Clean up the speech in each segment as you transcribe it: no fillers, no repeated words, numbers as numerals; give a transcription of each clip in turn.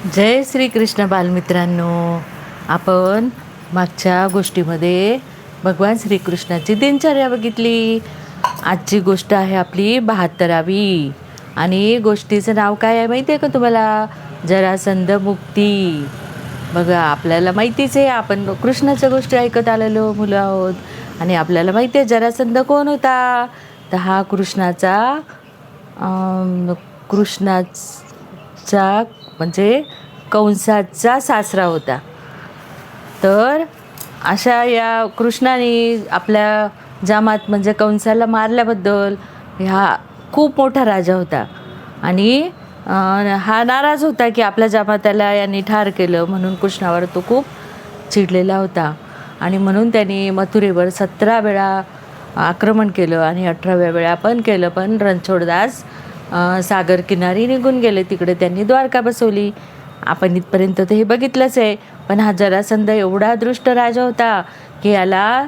जय श्री कृष्ण बालमित्रांनो. आपण मागच्या गोष्टीमध्ये भगवान श्रीकृष्णाची दिनचर्या बघितली. आजची गोष्ट आहे आपली 72वी आणि गोष्टीचं नाव काय आहे माहिती आहे का तुम्हाला? जरासंध मुक्ती. बघा, आपल्याला माहितीच आहे, आपण कृष्णाच्या गोष्टी ऐकत आलेलो मुलं आहोत आणि आपल्याला माहिती आहे जरासंध कोण होता. तर हा कृष्णाचा म्हणजे कंसाचा सासरा होता. तर अशा या कृष्णाने आपल्या जामात म्हणजे कंसाला मारल्याबद्दल हा खूप मोठा राजा होता आणि हा नाराज होता की आपल्या जामाताला यांनी ठार केलं, म्हणून कृष्णावर तो खूप चिडलेला होता आणि म्हणून त्यांनी मथुरेवर 17 वेळा आक्रमण केलं आणि 18व्या वेळा पण केलं. पण रणछोडदास सागर किनारी निघून गेले, तिकडे त्यांनी द्वारका बसवली. आपण इथपर्यंत तर हे बघितलंच आहे. पण हा जरासंध एवढा दृष्ट राजा होता की याला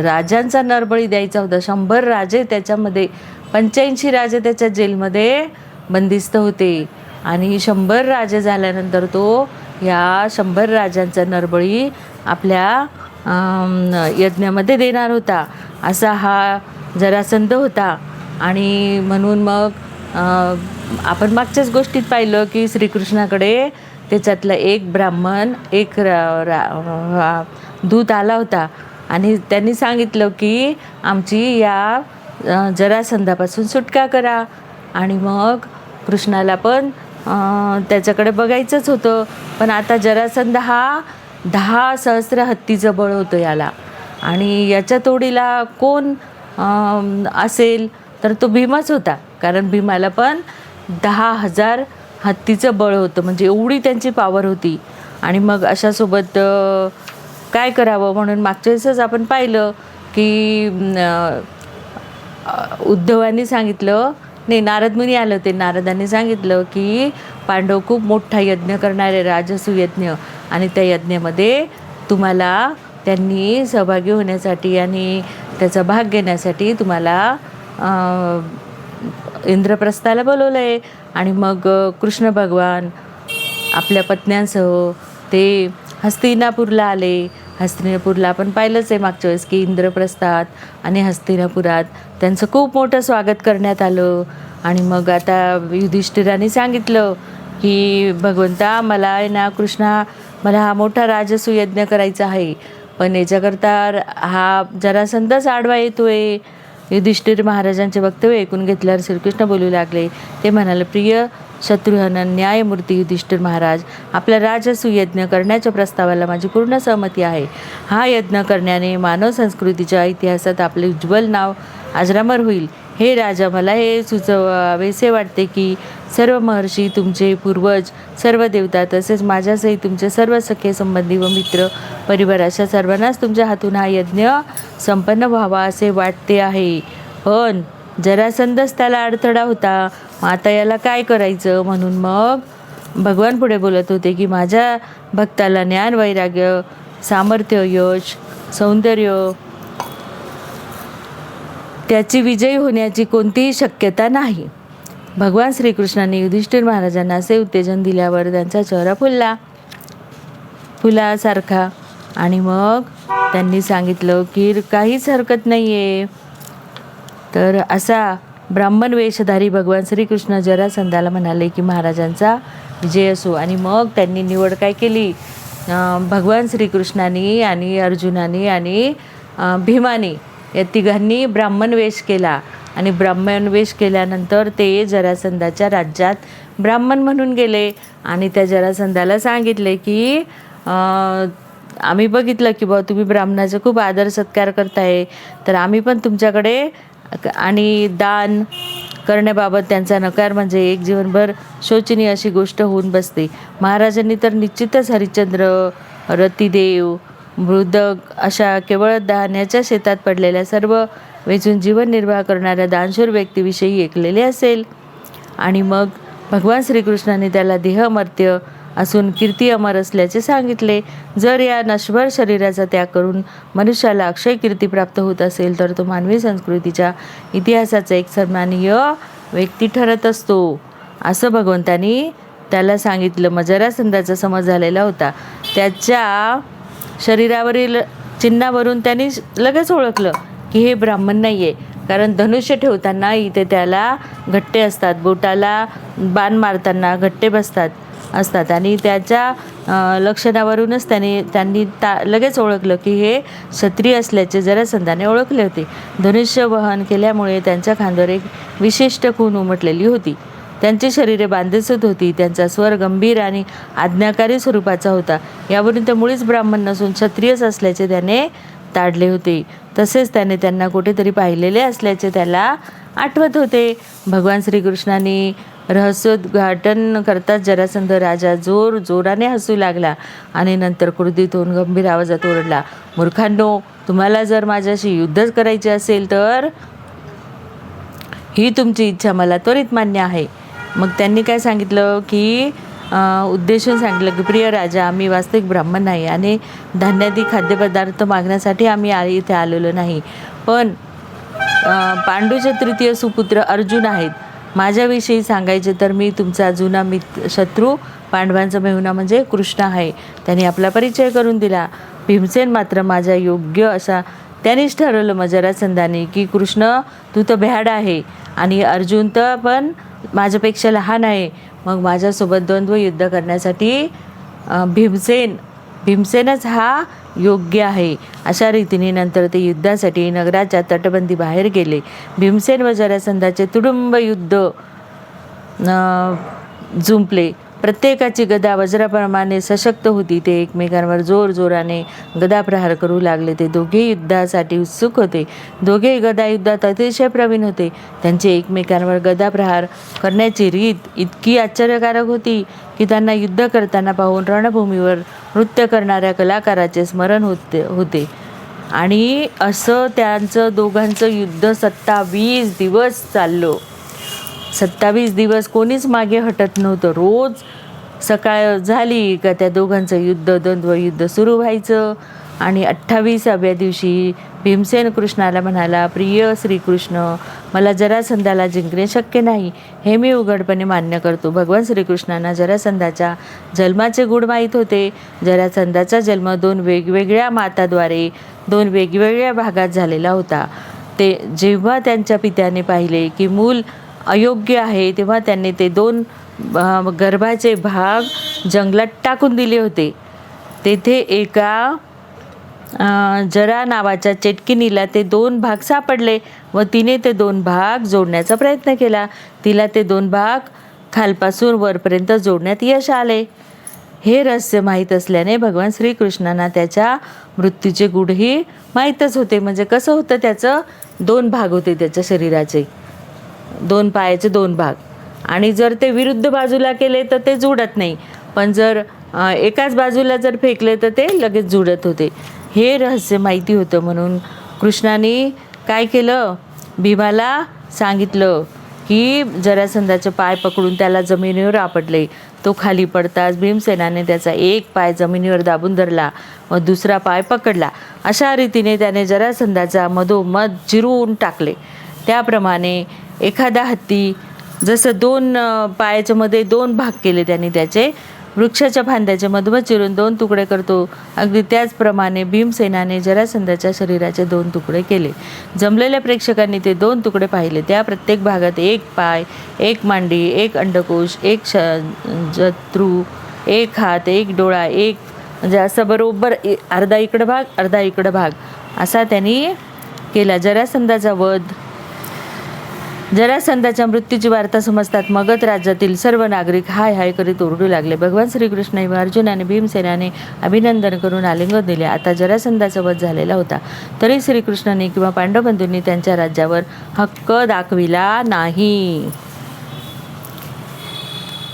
राजांचा नरबळी द्यायचा होता. 100 राजे त्याच्यामध्ये, 85 राजे त्याच्या जेलमध्ये बंदिस्त होते आणि 100 राजे झाल्यानंतर तो या 100 राजांचा नरबळी आपल्या यज्ञामध्ये देणार होता. असा हा जरासंध होता. आणि म्हणून मग आपण मागच्याच गोष्टीत पाहिलं की श्रीकृष्णाकडे त्याच्यातला एक ब्राह्मण, एक दूत आला होता आणि त्यांनी सांगितलं की आमची या जरासंधापासून सुटका करा. आणि मग कृष्णाला पण त्याच्याकडे बघायचंच होतं. पण आता जरासंध हा 10 सहस्र हत्तीचं बळ होतं याला, आणि याच्या तोडीला कोण असेल तर तो भीमच होता. कारण भीमाला पण 10,000 हत्तीचं बळ होतं, म्हणजे एवढी त्यांची पॉवर होती. आणि मग अशासोबत काय करावं म्हणून मागच्या वेळेसच आपण पाहिलं की उद्धवांनी सांगितलं, नाही, नारद मुनी आलं होते, नारदांनी सांगितलं की पांडव खूप मोठा यज्ञ करणारे, राजसू यज्ञ, आणि त्या यज्ञामध्ये तुम्हाला त्यांनी सहभागी होण्यासाठी आणि त्याचा भाग घेण्यासाठी तुम्हाला इंद्रप्रस्थाला बोलवलं आहे. आणि मग कृष्ण भगवान आपल्या पत्न्यांसह ते हस्तिनापूरला आले. हस्तिनापूरला आपण पाहिलंच आहे मागच्या वेळेस की इंद्रप्रस्थात आणि हस्तिनापुरात त्यांचं खूप मोठं स्वागत करण्यात आलं. आणि मग आता युधिष्ठिराने सांगितलं की भगवंता, मला आहे ना कृष्णा, मला हा मोठा राजसूय यज्ञ करायचा आहे, पण याच्याकरता हा जरासंधच आडवा येतोय. युधिष्ठिर महाराजांचे वक्तव्य ऐकून घेतल्यावर श्रीकृष्ण बोलू लागले. ते म्हणाले, प्रिय शत्रुघ्न, न्यायमूर्ती युधिष्ठिर महाराज, आपल्या राजसूय यज्ञ करण्याच्या प्रस्तावाला माझी पूर्ण सहमती आहे. हा यज्ञ करण्याने मानव संस्कृतीच्या इतिहासात आपले उज्ज्वल नाव अजरामर होईल. हे राजा, मला हे सुचवावेसे वाटते की सर्व महर्षी, तुमचे पूर्वज, सर्व देवता, तसेच माझ्यासही तुमचे सर्व सखे संबंधी व मित्र परिवार अशा सर्वांनाच तुमच्या हातून हा यज्ञ संपन्न व्हावा असे वाटते आहे. पण जरासंधच त्याला अडथळा होता. आता याला काय करायचं? म्हणून मग भगवान पुढे बोलत होते की माझ्या भक्ताला ज्ञान, वैराग्य, सामर्थ्य, यश, सौंदर्य, त्याची विजयी होण्याची कोणतीही शक्यता नाही. भगवान श्रीकृष्णाने युधिष्ठिर महाराजांना असे उत्तेजन दिल्यावर त्यांचा चेहरा फुलासारखा, आणि मग त्यांनी सांगितलं की काहीच हरकत नाही आहे. तर असा ब्राह्मण वेशधारी भगवान श्रीकृष्ण जरासंधाला म्हणाले की महाराजांचा विजय असो. आणि मग त्यांनी निवड काय केली? भगवान श्रीकृष्णाने आणि अर्जुनाने आणि भीमाने या तिघांनी ब्राह्मण वेश केला. आणि ब्राह्मण वेश केल्यानंतर ते जरासंधाच्या राज्यात ब्राह्मण म्हणून गेले आणि त्या जरासंधाला सांगितले की आम्ही बघितलं की बा तुम्ही ब्राह्मणाचा खूप आदर सत्कार करताय, तर आम्ही पण तुमच्याकडे, आणि दान करण्याबाबत त्यांचा नकार म्हणजे एक जीवनभर शोचनीय अशी गोष्ट होऊन बसते. महाराजांनी तर निश्चितच हरिश्चंद्र, रतिदेव, मृदक अशा केवळ धान्याच्या शेतात पडलेल्या सर्व वेचून जीवन निर्वाह करणाऱ्या दानशूर व्यक्तीविषयी ऐकलेले असेल. आणि मग भगवान श्रीकृष्णाने त्याला देहमर्त्य असून कीर्ती अमर असल्याचे सांगितले. जर या नश्वर शरीराचा त्याग करून मनुष्याला अक्षय कीर्ती प्राप्त होत असेल तर तो मानवी संस्कृतीच्या इतिहासाचा एक सन्माननीय व्यक्ती ठरत असतो, असं भगवंतानी त्याला सांगितलं. मग जरासंधाचा समज झालेला होता. त्याच्या शरीरावरील चिन्हावरून त्यांनी लगेच ओळखलं की हे ब्राह्मण नाही आहे. कारण धनुष्य ठेवताना इथे त्याला घट्टे असतात, बोटाला बाण मारताना घट्टे असतात आणि त्याच्या लक्षणावरूनच त्यांनी लगेच ओळखलं की हे क्षत्रिय असल्याचे जरासंधाने ओळखले होते. धनुष्य वहन केल्यामुळे त्यांच्या खांद्यावर एक विशिष्ट खूण उमटलेली होती. त्यांची शरीरे बांधीसूद होती. त्यांचा स्वर गंभीर आणि आज्ञाकारी स्वरूपाचा होता. यावरून ते मुळीच ब्राह्मण नसून क्षत्रियच असल्याचे त्याने ताडले होते. तसेच त्याने त्यांना कुठेतरी पाहिलेले असल्याचे त्याला आठवत होते. भगवान श्रीकृष्णांनी रहस्योद्घाटन करताच जरासंध राजा जोराने हसू लागला आणि नंतर क्रोधित होऊन गंभीर आवाजात ओरडला, मूर्खांनो, तुम्हाला जर माझ्याशी युद्धच करायचे असेल तर ही तुमची इच्छा मला त्वरित मान्य आहे. मग त्यांनी काय सांगितलं की उद्देशून सांगितलं की प्रिय राजा, आम्ही वास्तविक ब्राह्मण नाही आणि धान्यादी खाद्यपदार्थ मागण्यासाठी आम्ही इथे आलेलो नाही, पण पांडूचे तृतीय सुपुत्र अर्जुन आहेत. माझ्याविषयी सांगायचे तर मी तुमचा जुना शत्रू पांडवांचा मेहुणा म्हणजे कृष्ण आहे. त्यांनी आपला परिचय करून दिला. भीमसेन मात्र माझ्या योग्य असा त्यांनीच ठरवलं मग जरासंधाने की कृष्ण तू तर भ्याड आहे आणि अर्जुन तर पण माझ्यापेक्षा लहान आहे. मग माझ्यासोबत द्वंद्व युद्ध करण्यासाठी भीमसेनच हा योग्य आहे. अशा रीतीने नंतर ते युद्धासाठी नगराच्या तटबंदी बाहेर गेले. भीमसेन व जरासंधाचे तुडुंब युद्ध जुंपले. प्रत्येकाची गदा वज्राप्रमाणे सशक्त होती. ते एकमेकांवर जोराने गदाप्रहार करू लागले. ते दोघेही युद्धासाठी उत्सुक होते. दोघेही गदा युद्धात अतिशय प्रवीण होते. त्यांची एकमेकांवर गदाप्रहार करण्याची रीत इतकी आश्चर्यकारक होती की त्यांना युद्ध करताना पाहून रणभूमीवर नृत्य करणाऱ्या कलाकाराचे स्मरण होते. आणि असं त्यांचं दोघांचं युद्ध 27 दिवस चाललं. 27 दिवस कोणीच मागे हटत नव्हतं. रोज सकाळ झाली का त्या दोघांचं द्वंद्व युद्ध सुरू व्हायचं. आणि 28व्या दिवशी भीमसेन कृष्णाला म्हणाला, प्रिय श्रीकृष्ण, मला जरासंधाला जिंकणे शक्य नाही हे मी उघडपणे मान्य करतो. भगवान श्रीकृष्णांना जरासंधाच्या जन्माचे गूढ माहीत होते. जरासंधाचा जन्म 2 वेगवेगळ्या माताद्वारे 2 वेगवेगळ्या भागात झालेला होता. ते जेव्हा त्यांच्या पित्याने पाहिले की मूल अयोग्य आहे तेव्हा त्यांनी ते 2 गर्भाचे भाग जंगलात टाकून दिले होते. तेथे एका जरा नावाच्या चेटकिनीला ते 2 भाग सापडले व तिने ते 2 भाग जोडण्याचा प्रयत्न केला. तिला ते 2 भाग खालपासून वरपर्यंत जोडण्यात यश आले. हे रहस्य माहीत असल्याने भगवान श्रीकृष्णांना त्याच्या मृत्यूचे गूढही माहीतच होते. म्हणजे कसं होतं, त्याचं 2 भाग होते त्याच्या शरीराचे, 2 पायाचे 2 भाग. आणि जर ते विरुद्ध बाजूला केले तर ते जुळत नाही, पण जर एकाच बाजूला जर फेकले तर ते लगेच जुळत होते. हे रहस्य माहिती होतं. म्हणून कृष्णाने काय केलं, भीमाला सांगितलं की जरासंधाचे पाय पकडून त्याला जमिनीवर आपटले. तो खाली पडताच भीमसेनाने त्याचा एक पाय जमिनीवर दाबून धरला व दुसरा पाय पकडला. अशा रीतीने त्याने जरासंधाचा मधोमध चिरून टाकले. त्याप्रमाणे एखादा हत्ती जसं 2 पायाच्या मध्ये 2 भाग केले त्यांनी त्याचे, वृक्षाच्या फांद्याचे मधोमध चिरून 2 तुकडे करतो, अगदी त्याचप्रमाणे भीमसेनाने जरासंधाच्या शरीराचे 2 तुकडे केले. जमलेल्या प्रेक्षकांनी ते 2 तुकडे पाहिले. त्या प्रत्येक भागात 1 पाय, 1 मांडी, 1 अंडकोश, 1 जत्रू, 1 हात, 1 डोळा, म्हणजे असं बरोबर अर्धा इकडं भाग अर्धा इकडं भाग असा त्यांनी केला. जरासंधाच्या मृत्यूची वार्ता समजतात मगध राज्यातील सर्व नागरिक हाय हाय करीत ओरडू लागले. भगवान श्रीकृष्ण व अर्जुनाने भीमसेनाने अभिनंदन करून आलिंगन दिले. आता जरासंधाचा वध झालेला होता, तरी श्रीकृष्णाने किंवा पांडवबंधूंनी त्यांच्या राज्यावर हक्क दाखविला नाही.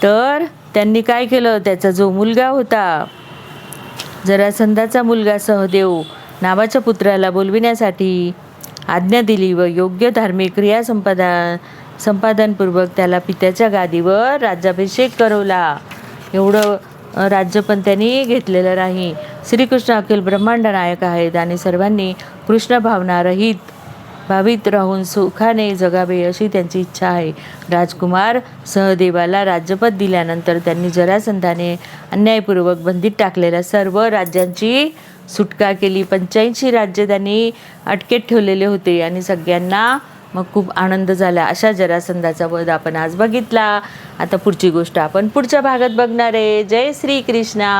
तर त्यांनी काय केलं, त्याचा जो मुलगा होता, जरासंधाचा मुलगा सहदेव नावाच्या पुत्राला बोलविण्यासाठी आज्ञा दिली व योग्य धार्मिक क्रिया संपादनपूर्वक त्याला पित्याच्या गादीवर राज्याभिषेक करवला. एवढं राज्य पण त्यांनी घेतलेलं नाही. श्रीकृष्ण अखिल ब्रह्मांड नायक आहेत आणि सर्वांनी कृष्ण भावना रहित भावीत राहून सुखाने जगावे अशी त्यांची इच्छा आहे. राजकुमार सहदेवाला राज्यपद दिल्यानंतर त्यांनी जरासंधाने अन्यायपूर्वक बंदीत टाकलेल्या सर्व राज्यांची सुटका केली. 85 राज्य त्यांनी अटकेत ठेवलेले होते आणि सगळ्यांना मग खूप आनंद झाला. अशा जरासंधाचा वध आपण आज बघितला. आता पुढची गोष्ट आपण पुढच्या भागात बघणार आहे. जय श्री कृष्णा.